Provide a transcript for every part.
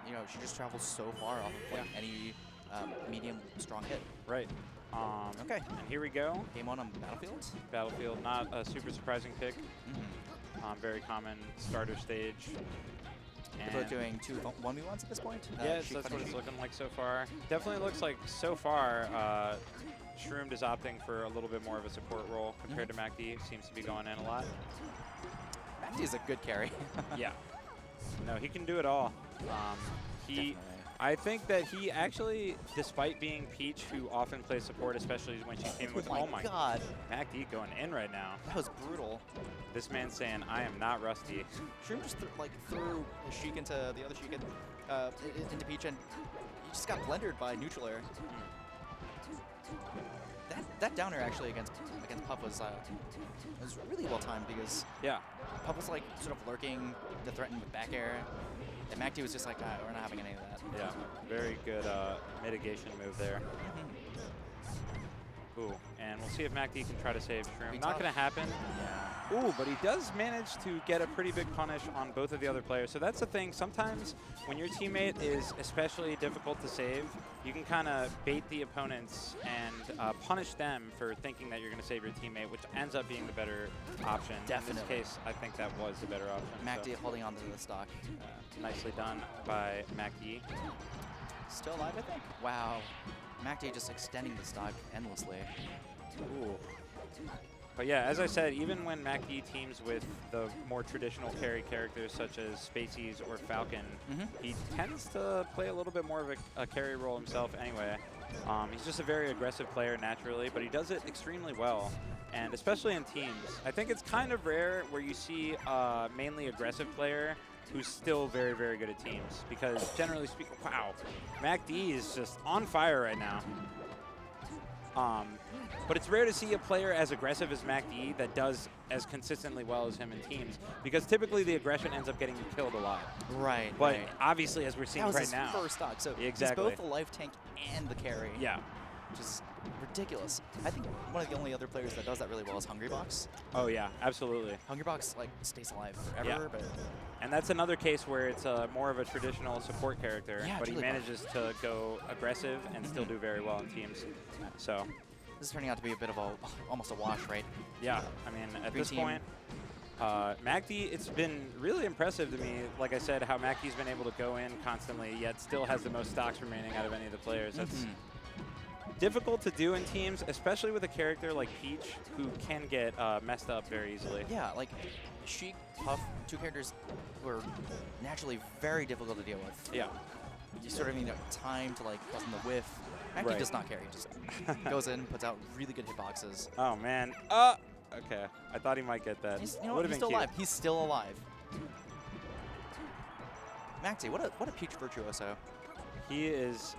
you know, she just travels so far off of like any medium strong hit. Right. Okay. And here we go. Game 1 on Battlefield. Battlefield, not a super surprising pick. Very common starter stage. They're both doing 2 1v1s at this point. Yeah, that's what it's looking like so far. Definitely looks like so far Shroomed is opting for a little bit more of a support role compared to MacD. Seems to be going in a lot. MacD is a good carry. Yeah. No, he can do it all. I think that he actually, despite being Peach, who often plays support, especially when she came with, oh my god, MacD going in right now. That was brutal. This man's saying, I am not rusty. Shroomed just threw a Sheik into the other Sheik into Peach, and he just got blendered by neutral air. That downer actually against Puff was really well timed because Puff was like sort of lurking to threaten with back air, and MacD was just like, we're not having any of that. Yeah, very good mitigation move there. Ooh, and we'll see if MacD can try to save Shroomed. Not going to happen. Yeah. Ooh, but he does manage to get a pretty big punish on both of the other players. So that's the thing. Sometimes when your teammate is especially difficult to save, you can kind of bait the opponents and punish them for thinking that you're going to save your teammate, which ends up being the better option. Definitely. In this case, I think that was the better option. MacD holding on to the stock. Nicely done by MacD. Still alive, I think. Wow. MacD just extending the stock endlessly. Ooh. But yeah, as I said, even when MacD teams with the more traditional carry characters such as Spaceys or Falcon, he tends to play a little bit more of a carry role himself anyway. He's just a very aggressive player naturally, but he does it extremely well. And especially in teams. I think it's kind of rare where you see a mainly aggressive player who's still very, very good at teams. Because generally speaking, wow, MacD is just on fire right now. But it's rare to see a player as aggressive as MacD that does as consistently well as him in teams, because typically the aggression ends up getting you killed a lot. Right. But obviously, as we're seeing right now, that was his first stock, so he's both the life tank and the carry. Yeah. Which is ridiculous. I think one of the only other players that does that really well is Hungrybox. Oh yeah, absolutely. Hungrybox like stays alive forever, but. And that's another case where it's more of a traditional support character, but he manages to go aggressive and still do very well in teams. So this is turning out to be a bit of almost a wash, right? Yeah, I mean, at this point, MacD, it's been really impressive to me, like I said, how MacD's been able to go in constantly, yet still has the most stocks remaining out of any of the players. That's difficult to do in teams, especially with a character like Peach, who can get messed up very easily. Yeah, like Sheik, Puff, 2 characters who are naturally very difficult to deal with. Yeah. You sort of need time to like plus in the whiff. MacD does not carry, just goes in, puts out really good hitboxes. Oh man. Okay. I thought he might get that. He's still alive. He's still alive. MacD, what a Peach virtuoso. He is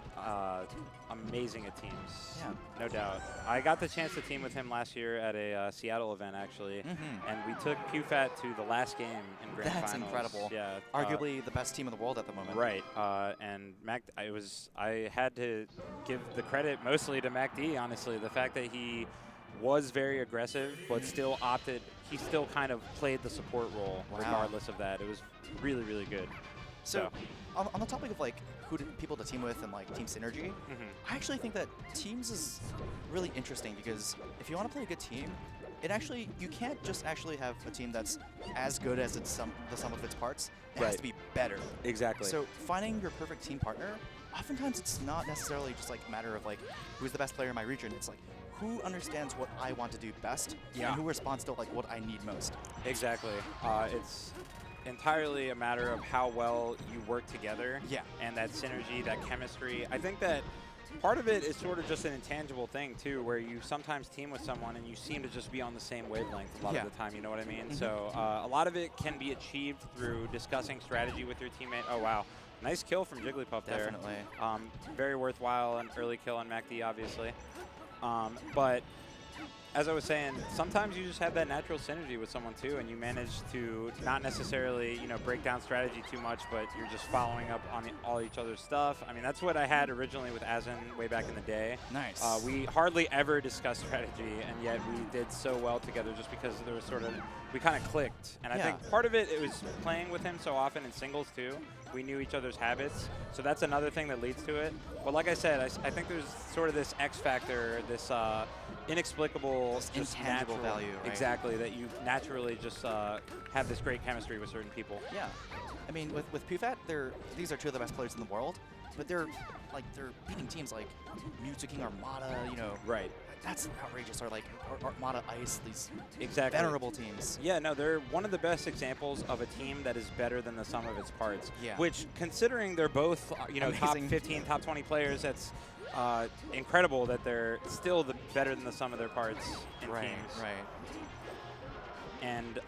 amazing at teams. Yeah. No doubt. I got the chance to team with him last year at a Seattle event, actually, and we took PewFat to the last game in Grand Finals. That's incredible. Yeah. Arguably the best team in the world at the moment. Right. And I had to give the credit mostly to MacD, honestly. The fact that he was very aggressive, but still he still kind of played the support role regardless of that. It was really, really good. So on the topic of like people to team with and like team synergy, I actually think that teams is really interesting because if you want to play a good team, you can't just actually have a team that's as good as the sum of its parts. It has to be better. Exactly. So finding your perfect team partner, oftentimes it's not necessarily just like a matter of like who's the best player in my region. It's like who understands what I want to do best and who responds to like what I need most. Exactly. It's entirely a matter of how well you work together and that synergy, that chemistry. I think that part of it is sort of just an intangible thing too, where you sometimes team with someone and you seem to just be on the same wavelength a lot of the time, you know what I mean? So a lot of it can be achieved through discussing strategy with your teammate. Oh wow, nice kill from Jigglypuff there. Definitely. Very worthwhile, an early kill on MacD obviously. But as I was saying, sometimes you just have that natural synergy with someone too, and you manage to not necessarily, break down strategy too much, but you're just following up on all each other's stuff. I mean, that's what I had originally with Azen way back in the day. Nice. We hardly ever discussed strategy, and yet we did so well together just because there was we kind of clicked. And I think part of it was playing with him so often in singles too, we knew each other's habits. So that's another thing that leads to it. But like I said, I think there's sort of this X factor, this inexplicable, This intangible natural value, right? Exactly, that you naturally just have this great chemistry with certain people. Yeah. I mean, with Pufat, these are two of the best players in the world, but they're beating teams like Mewtwo King Armada, you know. Right. That's outrageous. Or like Armada Ice, these Exactly. venerable teams. Yeah, no, they're one of the best examples of a team that is better than the sum of its parts. Yeah. Which, considering they're both, you know, top Amazing. 15, top 20 players, that's incredible that they're still better than the sum of their parts in teams. Right. And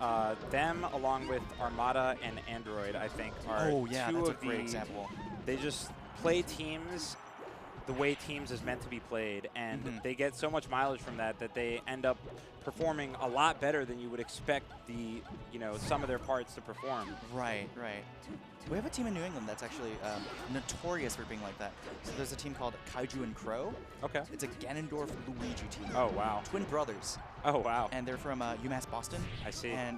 them, along with Armada and Android, I think, are two that's of a great the. example. They just play teams the way teams is meant to be played, and they get so much mileage from that they end up performing a lot better than you would expect the, you know, sum of their parts to perform. Right. We have a team in New England that's actually notorious for being like that. So there's a team called Kaiju and Crow. Okay. It's a Ganondorf Luigi team. Oh, wow. Twin brothers. Oh, wow. And they're from UMass Boston. I see. And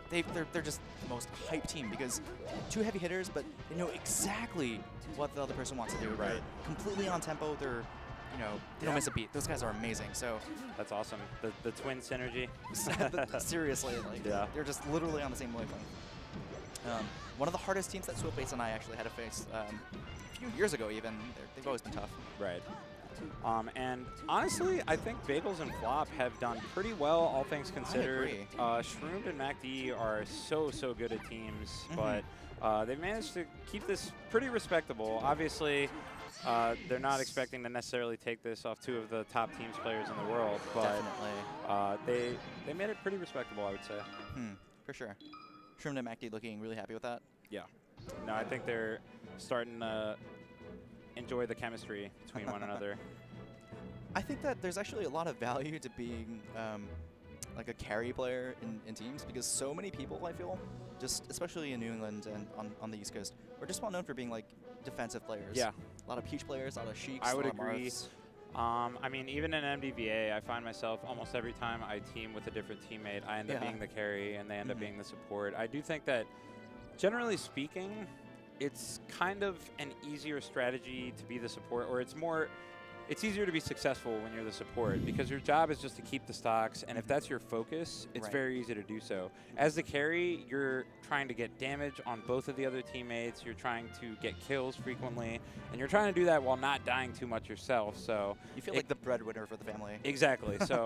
they're just the most hype team because two heavy hitters, but they know exactly what the other person wants to do. Right. They're completely on tempo. They're, you know, they don't miss a beat. Those guys are amazing. So that's awesome. The twin synergy. seriously, like they're just literally on the same wavelength. One of the hardest teams that Swiftbase and I actually had to face a few years ago even. They've always been tough. Right. And honestly, I think Bagelz and Flop have done pretty well, all things considered. Shroomed and MacD are so good at teams, but they've managed to keep this pretty respectable. Obviously, they're not expecting to necessarily take this off two of the top teams players in the world, but they made it pretty respectable, I would say. For sure. Shroomed and MacD looking really happy with that. Yeah. No, I think they're starting to enjoy the chemistry between one another. I think that there's actually a lot of value to being like a carry player in teams because so many people, I feel, just especially in New England and on the East Coast, are just well known for being like defensive players. Yeah. A lot of Peach players, a lot of Sheiks, I would a lot agree. Of Marths. I mean, even in MDVA, I find myself almost every time I team with a different teammate, I end up being the carry and they end up being the support. I do think that, generally speaking, it's kind of an easier strategy to be the support, or it's easier to be successful when you're the support because your job is just to keep the stocks, and if that's your focus, it's very easy to do so. As the carry, you're trying to get damage on both of the other teammates, you're trying to get kills frequently, and you're trying to do that while not dying too much yourself. So you feel like the breadwinner for the family. Exactly. So